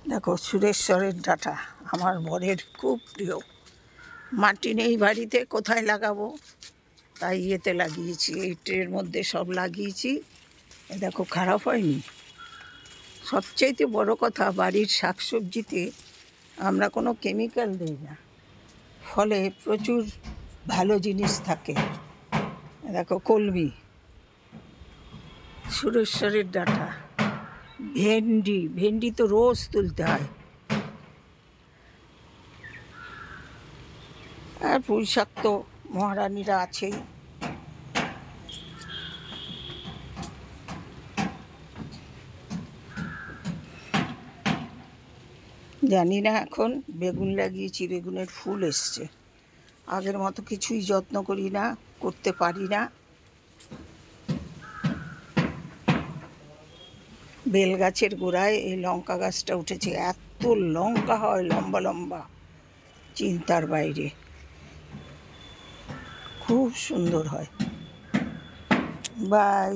দেখো সুরেশ্বরের ডাঁটা আমার বরের খুব প্রিয়। মাটি নেই বাড়িতে, কোথায় লাগাবো, তাই ইয়েতে লাগিয়েছি, এই ট্রের মধ্যে সব লাগিয়েছি। দেখো খারাপ হয়নি। সবচাইতে বড় কথা, বাড়ির শাকসবজিতে আমরা কোনো কেমিক্যাল দিই না, ফলে প্রচুর ভালো জিনিস থাকে। দেখো কলমি, সুরেশ্বরের ডাঁটা, ভেন্ডি তো রোজ তুলতে হয়, আর পুঁই শাক তো মহারানীরা আছেই। জানি না, এখন বেগুন লাগিয়েছি, বেগুনের ফুল এসছে। আগের মতো কিছুই যত্ন করি না, করতে পারি না। বেল গাছের গোড়ায় এই লঙ্কা গাছটা উঠেছে, এত লঙ্কা হয়, লম্বা লম্বা, চিন্তার বাইরে, খুব সুন্দর হয়। বাই।